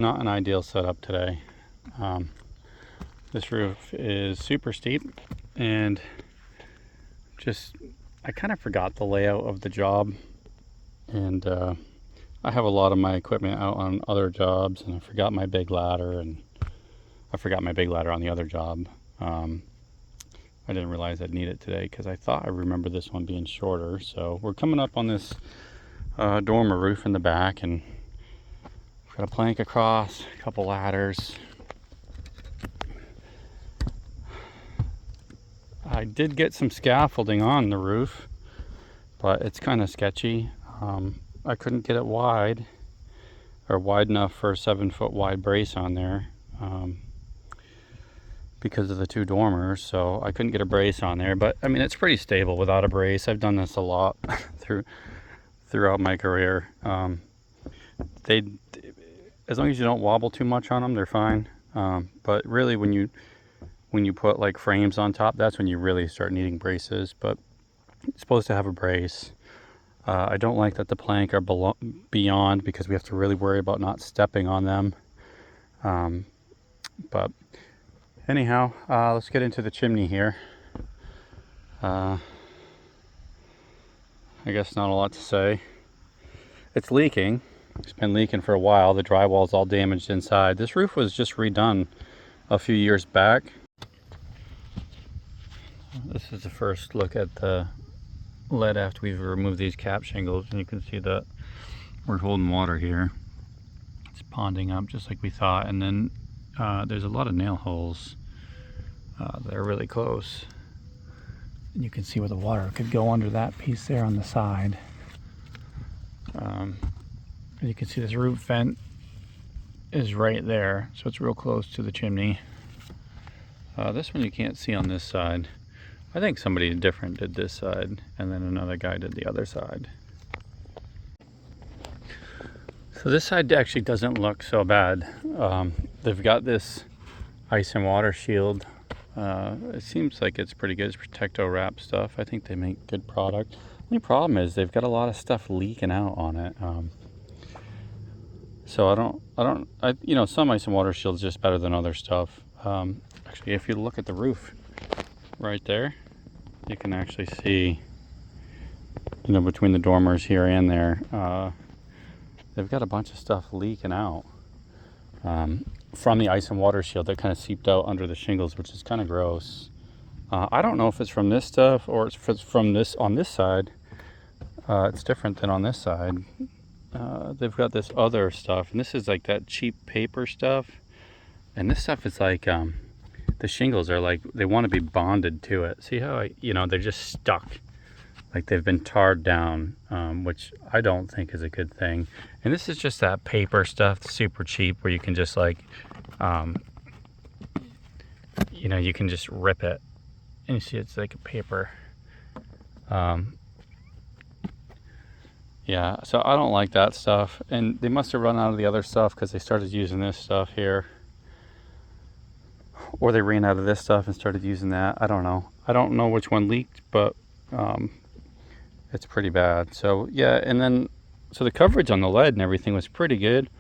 Not an ideal setup today. Um, this roof is super steep, and I kind of forgot the layout of the job, and I have a lot of my equipment out on other jobs, and I forgot my big ladder, and I forgot my big ladder on the other job. I didn't realize I'd need it today because I thought I remember this one being shorter. So we're coming up on this dormer roof in the back, and got a plank across, a couple ladders. I did get some scaffolding on the roof, but it's kind of sketchy. I couldn't get it wide enough for a 7-foot wide brace on there because of the two dormers, so I couldn't get a brace on there. But I mean, it's pretty stable without a brace. I've done this a lot throughout my career. They, as long as you don't wobble too much on them, they're fine. But really, when you put like frames on top, that's when you really start needing braces. But it's supposed to have a brace. I don't like that the plank are beyond, because we have to really worry about not stepping on them. But anyhow, let's get into the chimney here. I guess not a lot to say. It's leaking. It's been leaking for a while. The drywall's all damaged inside. This roof was just redone a few years back. This is the first look at the lead after we've removed these cap shingles, and you can see that we're holding water here. It's ponding up just like we thought, and then there's a lot of nail holes that are really close. And you can see where the water could go under that piece there on the side. You can see this roof vent is right there, so it's real close to the chimney. This one you can't see on this side. I think somebody different did this side, and then another guy did the other side. So this side actually doesn't look so bad. They've got this ice and water shield. It seems like it's pretty good. It's Protecto Wrap stuff. I think they make good product. The only problem is they've got a lot of stuff leaking out on it. So some ice and water shield is just better than other stuff. Actually, if you look at the roof right there, you can actually see, between the dormers here and there, they've got a bunch of stuff leaking out from the ice and water shield that kind of seeped out under the shingles, which is kind of gross. I don't know if it's from this stuff or if it's from this on this side. It's different than on this side. They've got this other stuff, and this is like that cheap paper stuff, and this stuff is like the shingles are like, they want to be bonded to it. See how they're just stuck, like they've been tarred down, which I don't think is a good thing. And this is just that paper stuff, super cheap, where you can just like you can just rip it, and you see it's like a paper. Yeah, so I don't like that stuff, and they must have run out of the other stuff because they started using this stuff here, or they ran out of this stuff and started using that. I don't know which one leaked, but it's pretty bad. So yeah, and then so the coverage on the lead and everything was pretty good.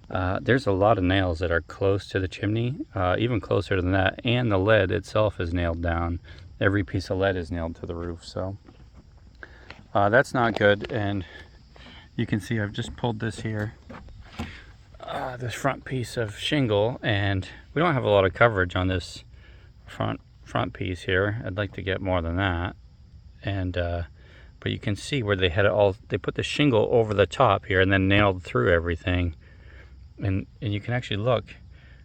There's a lot of nails that are close to the chimney, even closer than that, and the lead itself is nailed down. Every piece of lead is nailed to the roof, so that's not good. And you can see I've just pulled this here, this front piece of shingle, and we don't have a lot of coverage on this front piece here. I'd like to get more than that. And but you can see where they had it all. They put the shingle over the top here and then nailed through everything. And you can actually look.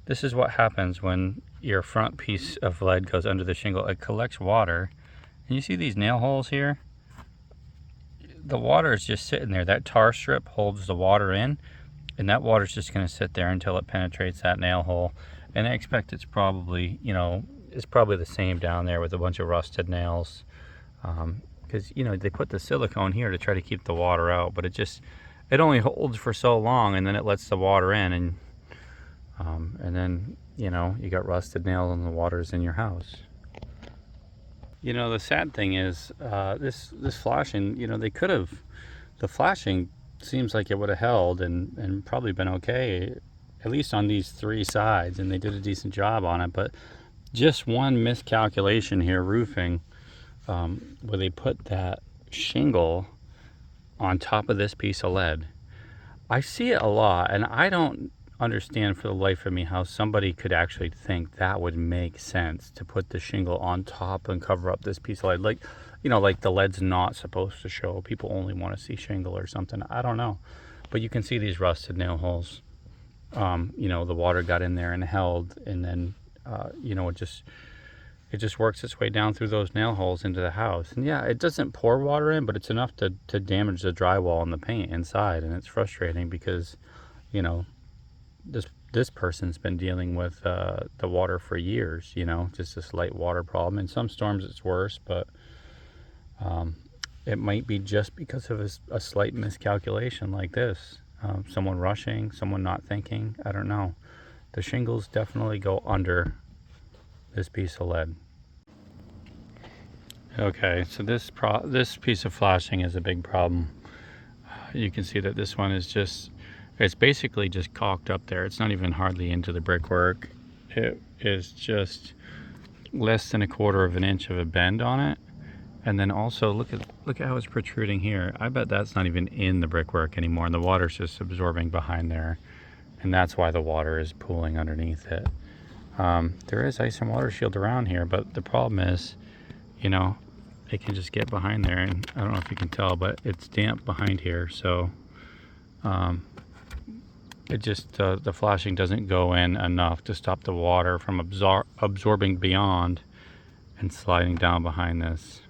This is what happens when your front piece of lead goes under the shingle. It collects water, and you see these nail holes here. The water is just sitting there. That tar strip holds the water in, and that water is just going to sit there until it penetrates that nail hole. And I expect it's probably, it's probably the same down there with a bunch of rusted nails, because they put the silicone here to try to keep the water out, but it only holds for so long, and then it lets the water in, and then you got rusted nails and the water's in your house. The sad thing is, this flashing, the flashing seems like it would have held and probably been okay at least on these 3 sides, and they did a decent job on it. But just one miscalculation here, roofing, where they put that shingle on top of this piece of lead. I see it a lot, and I don't understand for the life of me how somebody could actually think that would make sense to put the shingle on top and cover up this piece of lead. Like, you know, like the lead's not supposed to show. People only want to see shingle or something. I don't know. But you can see these rusted nail holes. You know, the water got in there and held, and then, you know, it just works its way down through those nail holes into the house. And yeah, it doesn't pour water in, but it's enough to damage the drywall and the paint inside. And it's frustrating because, you know, this person's been dealing with the water for years, you know, just this light water problem. In some storms it's worse, but it might be just because of a slight miscalculation like this. Someone rushing, someone not thinking, I don't know. The shingles definitely go under this piece of lead. Okay, so this piece of flashing is a big problem. You can see that this one is it's basically just caulked up there. It's not even hardly into the brickwork. It is just less than 1/4 of an inch of a bend on it. And then also look at how it's protruding here. I bet that's not even in the brickwork anymore, and the water's just absorbing behind there, and that's why the water is pooling underneath it. There is ice and water shield around here, but the problem is, you know, it can just get behind there, and I don't know if you can tell, but it's damp behind here, so it just the flashing doesn't go in enough to stop the water from absorbing beyond and sliding down behind this.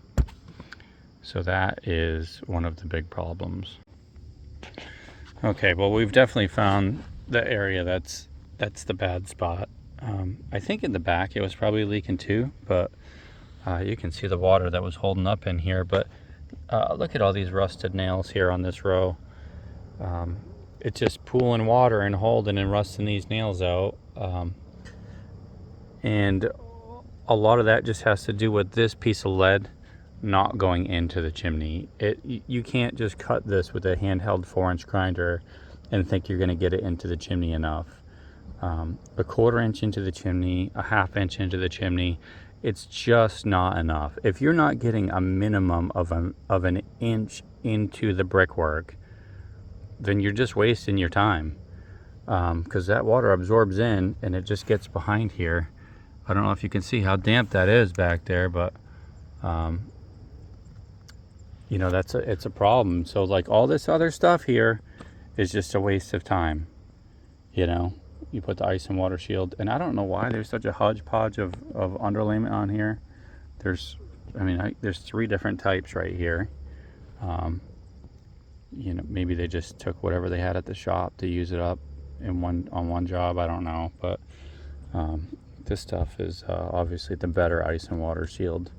So that is one of the big problems. Okay, well, we've definitely found the area that's the bad spot. I think in the back it was probably leaking too, but you can see the water that was holding up in here. But look at all these rusted nails here on this row. It's just pooling water and holding and rusting these nails out. And a lot of that just has to do with this piece of lead not going into the chimney. You can't just cut this with a handheld 4-inch grinder and think you're going to get it into the chimney enough. 1/4 inch into the chimney, a 1/2 inch into the chimney, it's just not enough. If you're not getting a minimum of an inch into the brickwork, then you're just wasting your time, because that water absorbs in and it just gets behind here. I don't know if you can see how damp that is back there, but you know, it's a problem. So like all this other stuff here is just a waste of time. You know, you put the ice and water shield, and I don't know why there's such a hodgepodge of underlayment on here. There's 3 different types right here. You know, maybe they just took whatever they had at the shop to use it up on one job. I don't know, but this stuff is obviously the better ice and water shield.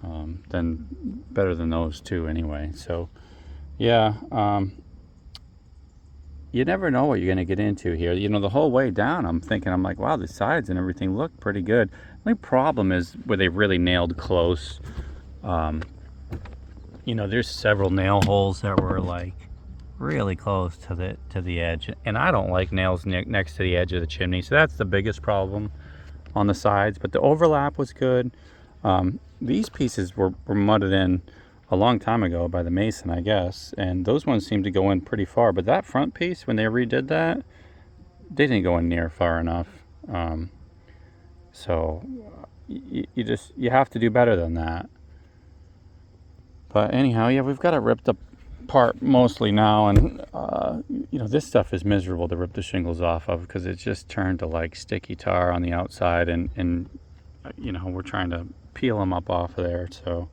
Better than those two anyway. So yeah, you never know what you're going to get into here. You know, the whole way down I'm like, wow, the sides and everything look pretty good. The only problem is where they really nailed close. You know, there's several nail holes that were like really close to the edge, and I don't like nails next to the edge of the chimney, so that's the biggest problem on the sides. But the overlap was good. These pieces were mudded in a long time ago by the mason, I guess, and those ones seem to go in pretty far. But that front piece, when they redid that, they didn't go in near far enough. So you have to do better than that. But anyhow, yeah, we've got it ripped apart mostly now, and you know, this stuff is miserable to rip the shingles off of because it's just turned to like sticky tar on the outside, and you know, we're trying to peel them up off of there. So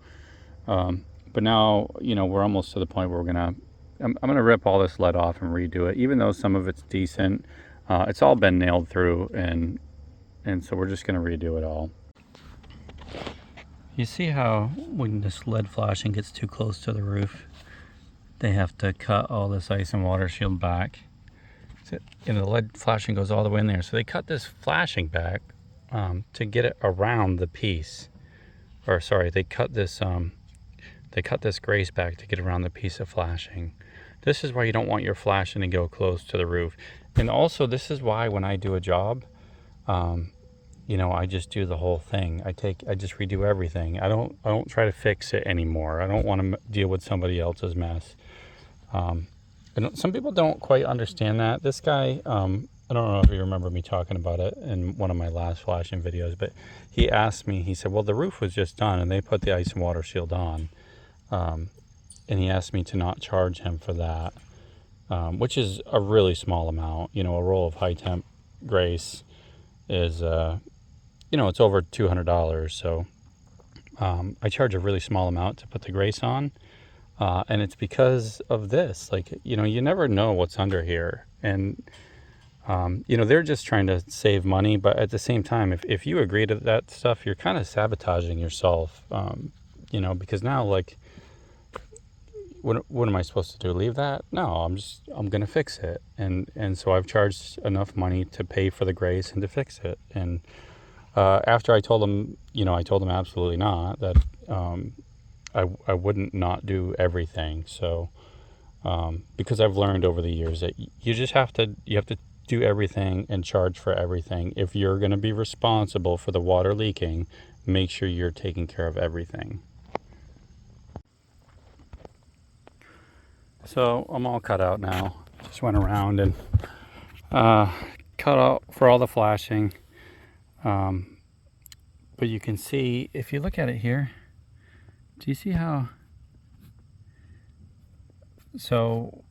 but now, you know, we're almost to the point where I'm gonna rip all this lead off and redo it, even though some of it's decent. It's all been nailed through, and so we're just gonna redo it all. You see how when this lead flashing gets too close to the roof, they have to cut all this ice and water shield back. So, you know, the lead flashing goes all the way in there, so they cut this flashing back to get it around the piece. Or sorry, they cut this grace back to get around the piece of flashing. This is why you don't want your flashing to go close to the roof. And also, this is why when I do a job, you know, I just do the whole thing. I just redo everything. I don't try to fix it anymore. I don't want to deal with somebody else's mess. And some people don't quite understand that. This guy, I don't know if you remember me talking about it in one of my last flashing videos, but he asked me, he said, well, the roof was just done and they put the ice and water shield on. And he asked me to not charge him for that, which is a really small amount. You know, a roll of high temp Grace is, you know, it's over $200. So I charge a really small amount to put the Grace on. And it's because of this. Like, you know, you never know what's under here. And, you know, they're just trying to save money. But at the same time, if you agree to that stuff, you're kind of sabotaging yourself, you know, because now, like, what am I supposed to do? Leave that? No, I'm going to fix it. And so I've charged enough money to pay for the Grace and to fix it. And after I told them, you know, I told them absolutely not, that I wouldn't not do everything. So because I've learned over the years that you have to do everything and charge for everything. If you're going to be responsible for the water leaking, make sure you're taking care of everything. So I'm all cut out now. Just went around and cut out for all the flashing. But you can see, if you look at it here, do you see how? So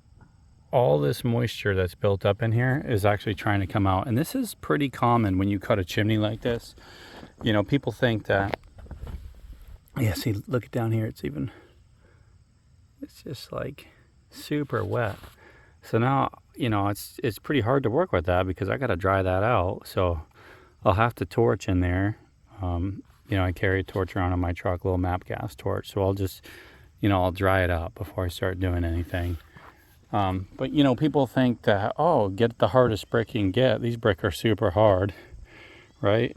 all this moisture that's built up in here is actually trying to come out. And this is pretty common when you cut a chimney like this. You know, people think that, yeah, see, look it down here. It's just like super wet. So now, you know, it's pretty hard to work with that because I got to dry that out. So I'll have to torch in there. You know, I carry a torch around in my truck, a little MAP gas torch. So I'll just, you know, I'll dry it out before I start doing anything. But, you know, people think that, oh, get the hardest brick you can get. These bricks are super hard, right?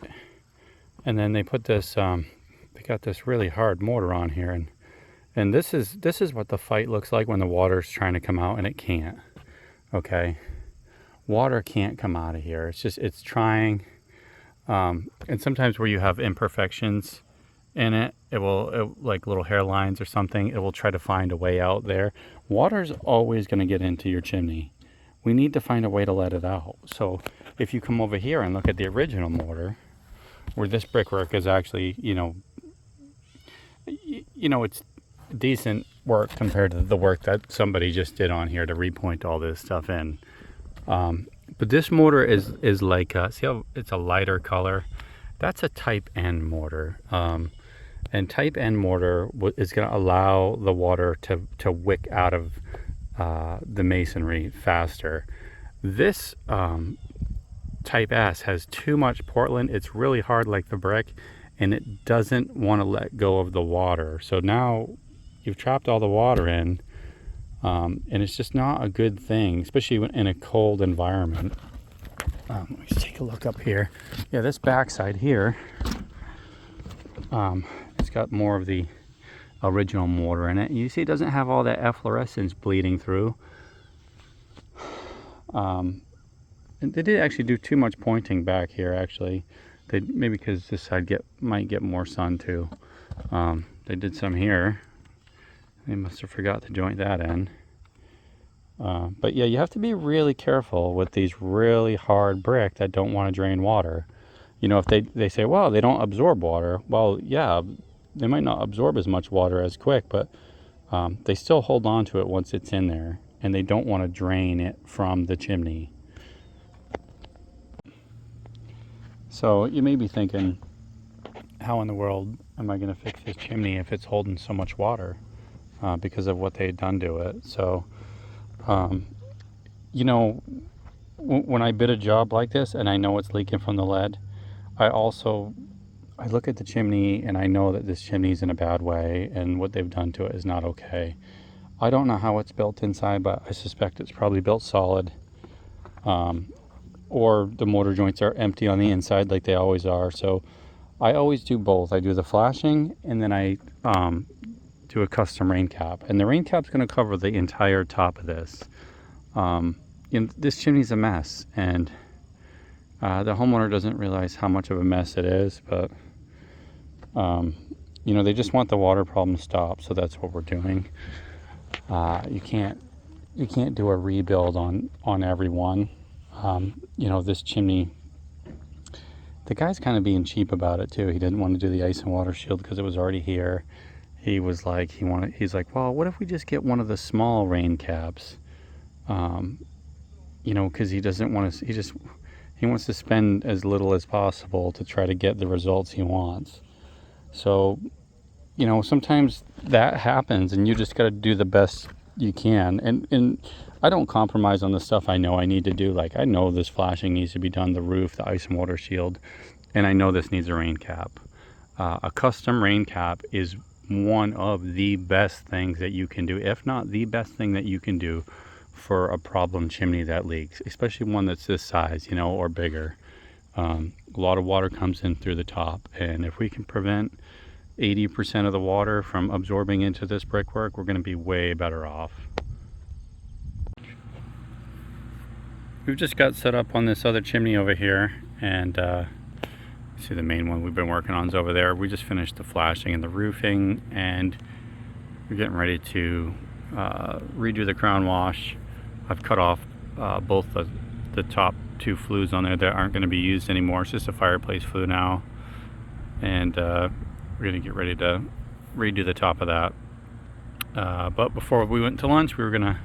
And then they put this, they got this really hard mortar on here. And this is what the fight looks like when the water's trying to come out and it can't, okay? Water can't come out of here. It's trying. And sometimes where you have imperfections in it, like little hairlines or something, it will try to find a way out there. Water's always going to get into your chimney. We need to find a way to let it out. So if you come over here and look at the original mortar, where this brickwork is actually, you know, it's decent work compared to the work that somebody just did on here to repoint all this stuff in. But this mortar is like, see how it's a lighter color? That's a type N mortar. And type N mortar is going to allow the water to wick out of the masonry faster. This type S has too much Portland. It's really hard like the brick, and it doesn't want to let go of the water. So now you've trapped all the water in, and it's just not a good thing, especially in a cold environment. Let me take a look up here. Yeah, this backside here, it's got more of the original mortar in it. You see it doesn't have all that efflorescence bleeding through. And they did actually do too much pointing back here, actually. Maybe because this side might get more sun too. They did some here. They must have forgot to joint that in. But yeah, you have to be really careful with these really hard brick that don't want to drain water. You know, if they say, well, they don't absorb water. Well, yeah, they might not absorb as much water as quick, but they still hold on to it once it's in there, and they don't want to drain it from the chimney. So you may be thinking, how in the world am I going to fix this chimney if it's holding so much water because of what they've done to it? So, you know, when I bid a job like this and I know it's leaking from the lead, I look at the chimney and I know that this chimney's in a bad way and what they've done to it is not okay. I don't know how it's built inside, but I suspect it's probably built solid. Or the mortar joints are empty on the inside like they always are. So I always do both. I do the flashing and then I do a custom rain cap. And the rain cap's going to cover the entire top of this. this chimney's a mess, and the homeowner doesn't realize how much of a mess it is, but they just want the water problem to stop, so that's what we're doing. You can't do a rebuild on every one. This chimney, the guy's kind of being cheap about it too. He didn't want to do the ice and water shield because it was already here. He was like, he's like, well, what if we just get one of the small rain caps? Because he doesn't want to. He wants to spend as little as possible to try to get the results he wants. So, sometimes that happens, and you just got to do the best you can. And I don't compromise on the stuff I know I need to do. Like, I know this flashing needs to be done, the roof, the ice and water shield, and I know this needs a rain cap. A custom rain cap is one of the best things that you can do, if not the best thing that you can do for a problem chimney that leaks, especially one that's this size, or bigger. A lot of water comes in through the top, and if we can prevent 80% of the water from absorbing into this brickwork, we're going to be way better off. We've just got set up on this other chimney over here, and see the main one we've been working on is over there. We just finished the flashing and the roofing, and we're getting ready to redo the crown wash. I've cut off both the top two flues on there that aren't going to be used anymore. It's just a fireplace flue now, and we're going to get ready to redo the top of that. But before we went to lunch, we were going to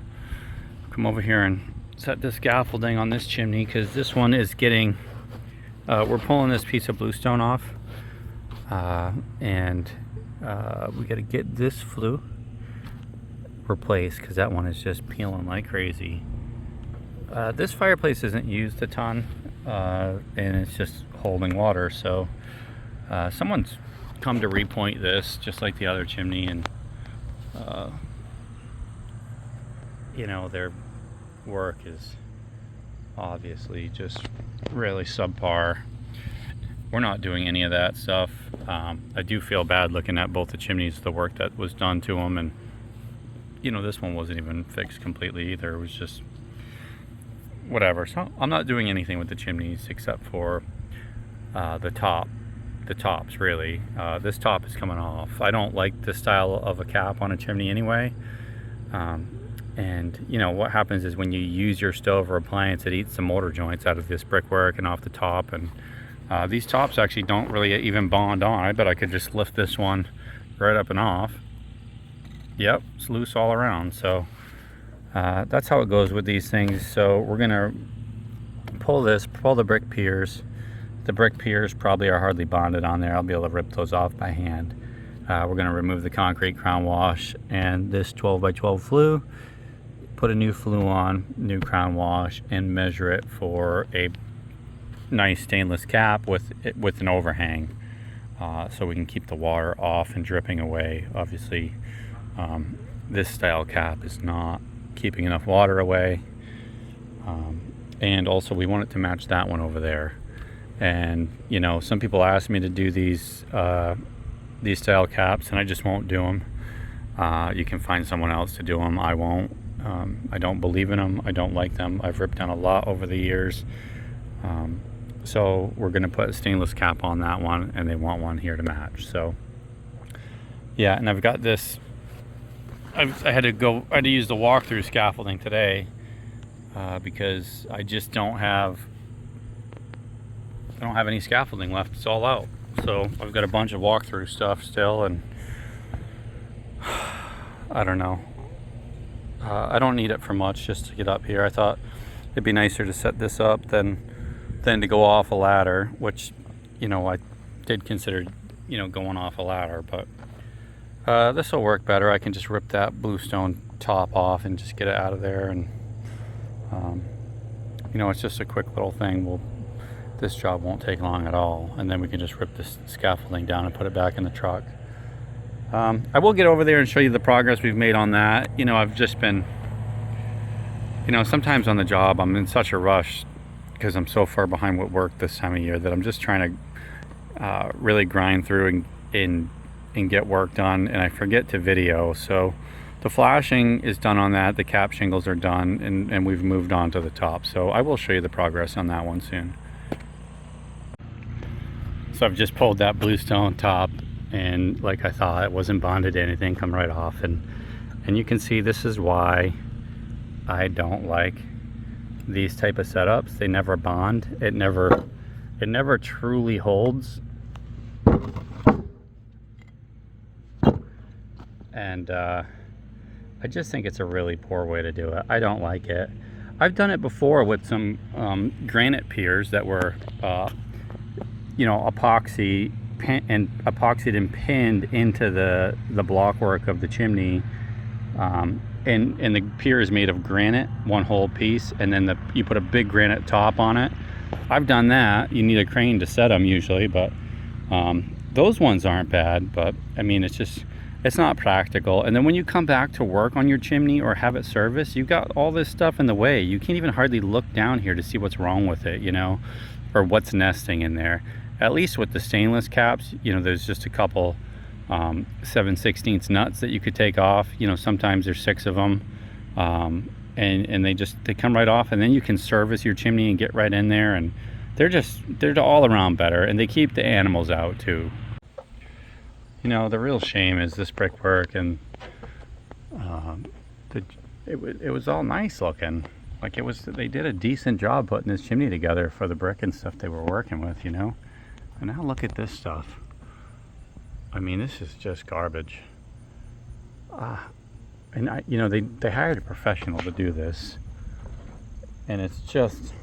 come over here and set this scaffolding on this chimney, because this one is getting we're pulling this piece of bluestone off, and we got to get this flue replaced because that one is just peeling like crazy. This fireplace isn't used a ton, and it's just holding water, so someone's come to repoint this just like the other chimney, and their work is obviously just really subpar. We're not doing any of that stuff. I do feel bad looking at both the chimneys, the work that was done to them, and this one wasn't even fixed completely either. It was just whatever. So I'm not doing anything with the chimneys except for the tops really. This top is coming off. I don't like this style of a cap on a chimney anyway. And what happens is when you use your stove or appliance, it eats the mortar joints out of this brickwork and off the top, and these tops actually don't really even bond on. I bet I could just lift this one right up and off. Yep, it's loose all around. So that's how it goes with these things. So we're gonna pull the brick piers. The brick piers probably are hardly bonded on there. I'll be able to rip those off by hand. We're gonna remove the concrete crown wash and this 12 by 12 flue, put a new flue on, new crown wash, and measure it for a nice stainless cap with an overhang, so we can keep the water off and dripping away. Obviously, this style cap is not keeping enough water away, and also we want it to match that one over there. And some people ask me to do these style caps, and I just won't do them. You can find someone else to do them. I won't. I don't believe in them. I don't like them. I've ripped down a lot over the years. So we're going to put a stainless cap on that one, and they want one here to match. So yeah, and I've got this. I had to use the walkthrough scaffolding today because I just don't have any scaffolding left. It's all out. So I've got a bunch of walkthrough stuff still, and I don't know. I don't need it for much just to get up here. I thought it'd be nicer to set this up than to go off a ladder, which I did consider going off a ladder, but this will work better. I can just rip that bluestone top off and just get it out of there, and it's just a quick little thing. This job won't take long at all, and then we can just rip this scaffolding down and put it back in the truck. I will get over there and show you the progress we've made on that. I've just been, sometimes on the job I'm in such a rush because I'm so far behind with work this time of year that I'm just trying to really grind through and get work done, and I forget to video. So The flashing is done on that. The cap shingles are done, and we've moved on to the top. So I will show you the progress on that one soon. So I've just pulled that bluestone top, and like I thought, it wasn't bonded to anything, come right off. And you can see this is why I don't like these type of setups. They never bond. It never truly holds. And I just think it's a really poor way to do it. I don't like it. I've done it before with some granite piers that were, you know, epoxied and pinned into the blockwork of the chimney. And the pier is made of granite, one whole piece, and then you put a big granite top on it. I've done that. You need a crane to set them usually, but those ones aren't bad. But I mean, it's not practical. And then when you come back to work on your chimney or have it serviced, you've got all this stuff in the way. You can't even hardly look down here to see what's wrong with it, you know, or what's nesting in there. At least with the stainless caps, you know, there's just a couple 7/16 nuts that you could take off. You know, sometimes there's 6 of them, and they come right off, and then you can service your chimney and get right in there, and they're all around better, and they keep the animals out too. You know, the real shame is this brickwork, and it was all nice looking. Like they did a decent job putting this chimney together for the brick and stuff they were working with, you know. And now look at this stuff. I mean, this is just garbage. And you know, they hired a professional to do this, and it's just.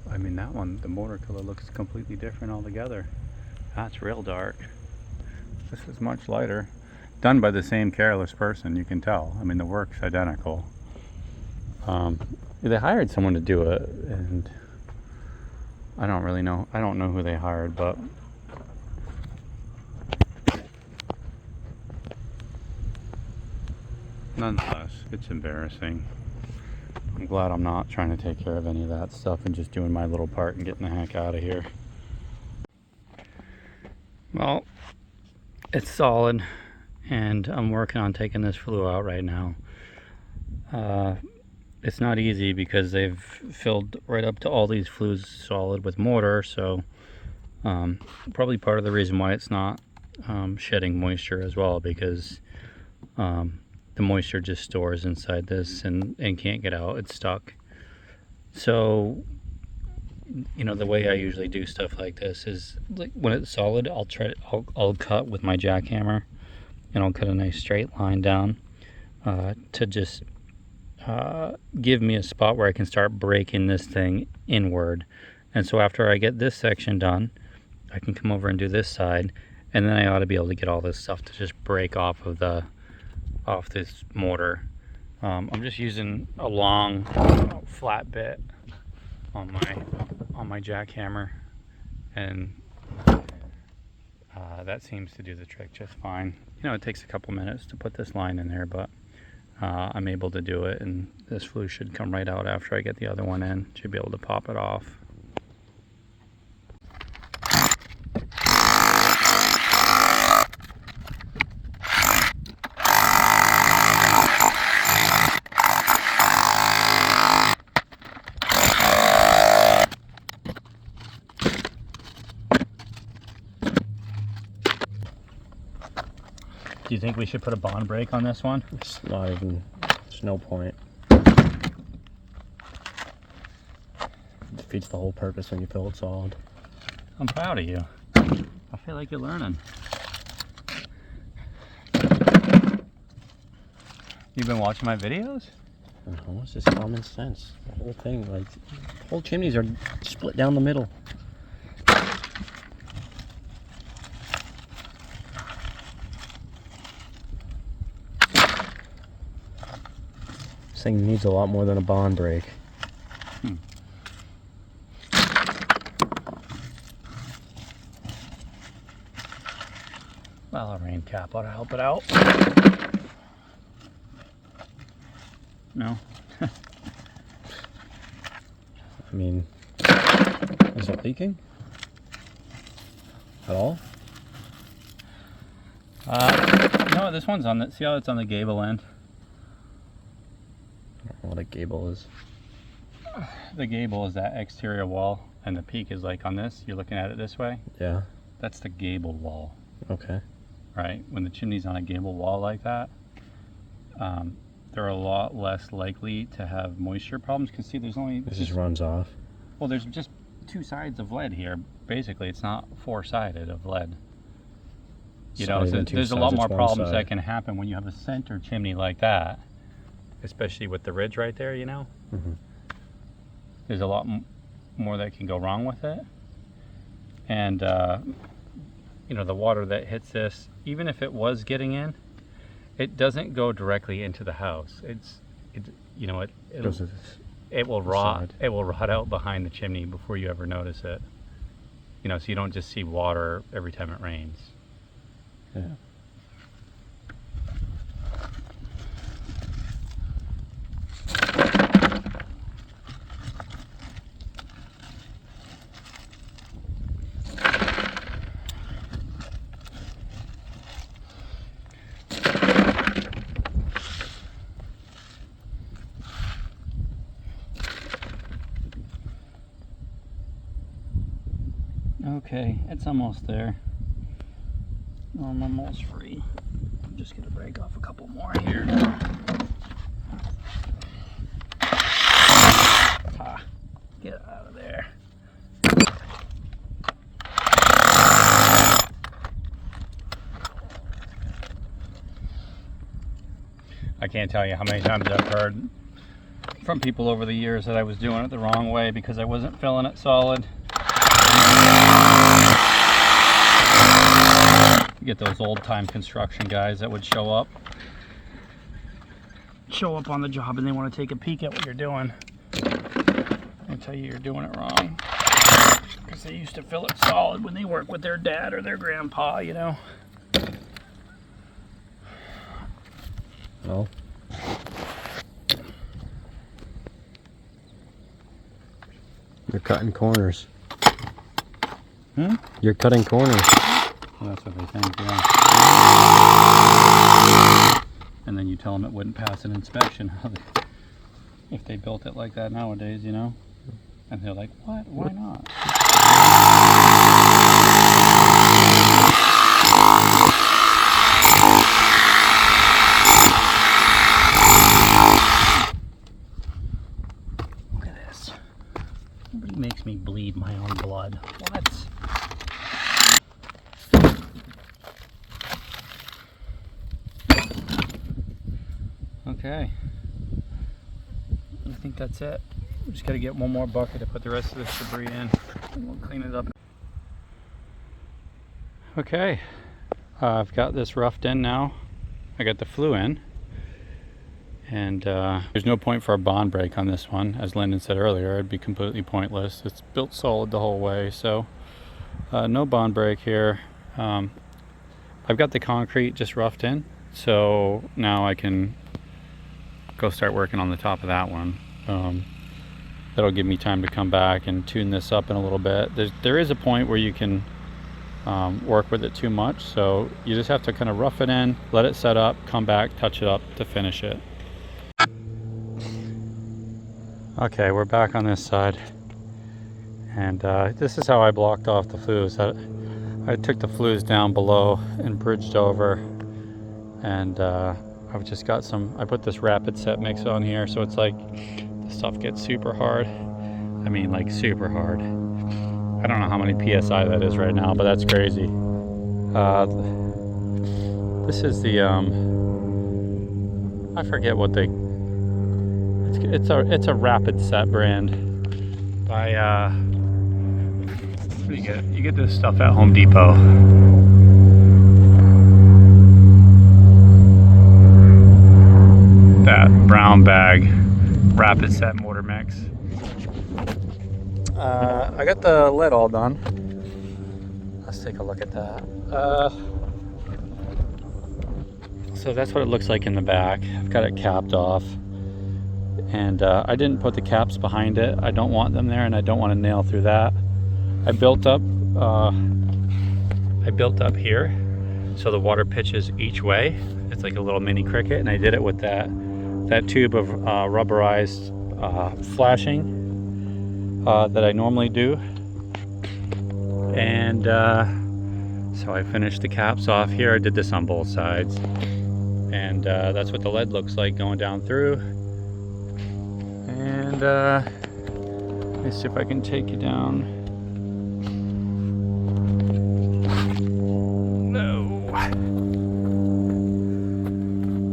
I mean, that one, the mortar color looks completely different altogether. That's real dark. This is much lighter. Done by the same careless person, you can tell. I mean, the work's identical. They hired someone to do it, and I don't really know. I don't know who they hired, but nonetheless, it's embarrassing. I'm glad I'm not trying to take care of any of that stuff and just doing my little part and getting the heck out of here. Well, it's solid, and I'm working on taking this flue out right now. It's not easy because they've filled right up to all these flues solid with mortar, so probably part of the reason why it's not shedding moisture as well, because the moisture just stores inside this and can't get out. It's stuck. So, you know, the way I usually do stuff like this is, like, when it's solid, I'll cut with my jackhammer, and I'll cut a nice straight line down to just give me a spot where I can start breaking this thing inward. And so after I get this section done, I can come over and do this side, and then I ought to be able to get all this stuff to just break off this mortar. I'm just using a long flat bit on my jackhammer, and that seems to do the trick just fine. You know, it takes a couple minutes to put this line in there, but I'm able to do it, and this flue should come right out after I get the other one in. Should be able to pop it off. Do you think we should put a bond break on this one? It's not even, there's no point. Defeats the whole purpose when you fill it solid. I'm proud of you. I feel like you're learning. You've been watching my videos? No, it's just common sense. The whole thing, like, whole chimneys are split down the middle. This thing needs a lot more than a bond break. Well, a rain cap ought to help it out. No? I mean, is it leaking? At all? No, this one's on the, see how it's on the gable end? I don't know what a gable is. The gable is that exterior wall, and the peak is like on this. You're looking at it this way. Yeah. That's the gable wall, Okay. right? When the chimney's on a gable wall like that, they're a lot less likely to have moisture problems. Because see, there's only... It just runs off. Well, there's just 2 sides of lead here. Basically, it's not 4-sided of lead. You know, so there's a lot more problems that can happen when you have a center chimney like that, especially with the ridge right there, you know? Mm-hmm. There's a lot more that can go wrong with it. And, you know, the water that hits this, even if it was getting in, it doesn't go directly into the house. You know, it will rot. It will rot out behind the chimney before you ever notice it. You know, so you don't just see water every time it rains. Yeah. Okay, it's almost there. I'm almost free. I'm just gonna break off a couple more here. Ah, get out of there. I can't tell you how many times I've heard from people over the years that I was doing it the wrong way because I wasn't filling it solid. You get those old-time construction guys that would show up on the job and they want to take a peek at what you're doing and tell you you're doing it wrong because they used to fill it solid when they worked with their dad or their grandpa, you know. No. You're cutting corners. You're cutting corners. Well, that's what they think, yeah. And then you tell them it wouldn't pass an inspection if they built it like that nowadays, you know? And they're like, what? Why not? Look at this. Nobody makes me bleed my own blood. What? Okay, I think that's it. We just got to get one more bucket to put the rest of this debris in, and we'll clean it up. Okay, I've got this roughed in now. I got the flue in, and there's no point for a bond break on this one. As Lyndon said earlier, it'd be completely pointless. It's built solid the whole way, so no bond break here. I've got the concrete just roughed in, so now I can go start working on the top of that one. That'll give me time to come back and tune this up in a little bit. There is a point where you can work with it too much, so you just have to kind of rough it in, let it set up, come back, touch it up to finish it. Okay, we're back on this side, and this is how I blocked off the flues. I took the flues down below and bridged over, and I've just got I put this rapid set mix on here, so it's like the stuff gets super hard. I mean, like super hard. I don't know how many PSI that is right now, but that's crazy. This is the, I forget what it's a rapid set brand by, what do you get? You get this stuff at Home Depot. That brown bag rapid set mortar mix. I got the lid all done. Let's take a look at that. So that's what it looks like in the back. I've got it capped off, and I didn't put the caps behind it. I don't want them there, and I don't want to nail through that. I built up here, so the water pitches each way. It's like a little mini cricket, and I did it with that tube of rubberized flashing that I normally do. And so I finished the caps off here. I did this on both sides, and that's what the lead looks like going down through. And let me see if I can take you down.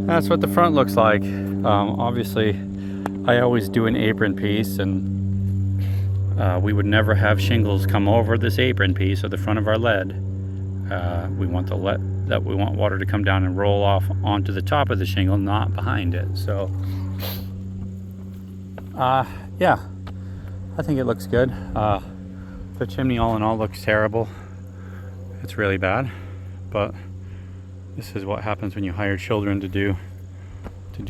That's what the front looks like. Obviously, I always do an apron piece, and we would never have shingles come over this apron piece or the front of our lead. We want we want water to come down and roll off onto the top of the shingle, not behind it. So, yeah, I think it looks good. The chimney, all in all, looks terrible. It's really bad, but this is what happens when you hire children to do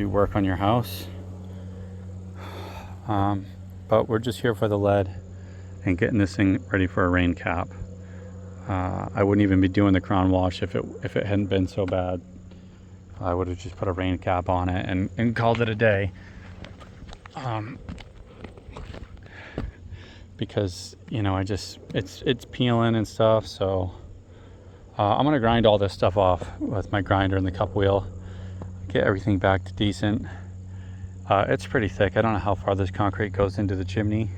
work on your house. But we're just here for the lead and getting this thing ready for a rain cap. I wouldn't even be doing the crown wash if it hadn't been so bad. I would have just put a rain cap on it and called it a day. Because it's peeling and stuff, so I'm gonna grind all this stuff off with my grinder and the cup wheel, get everything back to decent. It's pretty thick. I don't know how far this concrete goes into the chimney,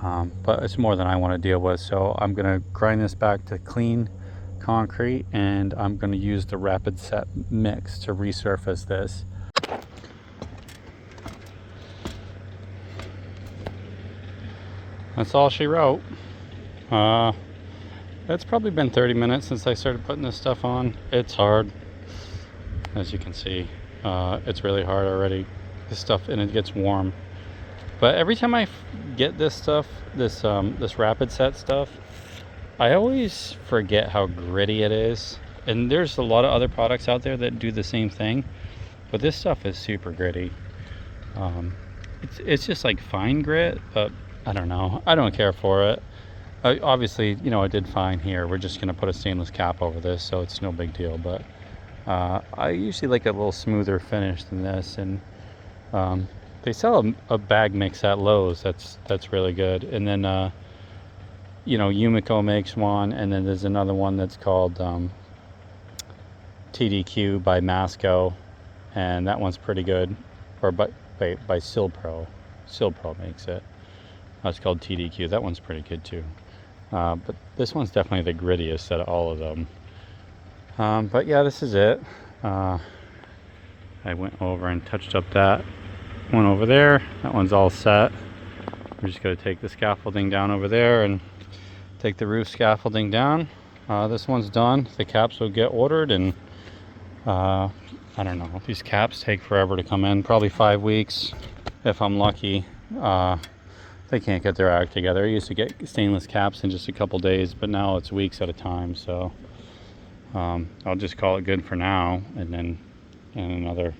but it's more than I want to deal with, so I'm gonna grind this back to clean concrete, and I'm gonna use the rapid set mix to resurface this. That's all she wrote. It's probably been 30 minutes since I started putting this stuff on. It's hard, as you can see. It's really hard already, this stuff, and it gets warm. But every time I get this stuff, this rapid set stuff, I always forget how gritty it is. And there's a lot of other products out there that do the same thing, but this stuff is super gritty. It's just like fine grit, but I don't know. I don't care for it. Obviously, I did fine here. We're just going to put a stainless cap over this, so it's no big deal. But I usually like a little smoother finish than this. And they sell a bag mix at Lowe's that's really good. And then, Umico makes one. And then there's another one that's called TDQ by Masco. And that one's pretty good. Or by Silpro. Silpro makes it. That's called TDQ. That one's pretty good too. But this one's definitely the grittiest out of all of them. But yeah, this is it. I went over and touched up that one over there. That one's all set. We're just going to take the scaffolding down over there and take the roof scaffolding down. This one's done. The caps will get ordered, and I don't know. These caps take forever to come in. Probably 5 weeks if I'm lucky. They can't get their act together. I used to get stainless caps in just a couple days, but now it's weeks at a time. So I'll just call it good for now, and then in another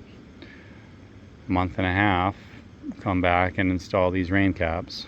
month and a half come back and install these rain caps.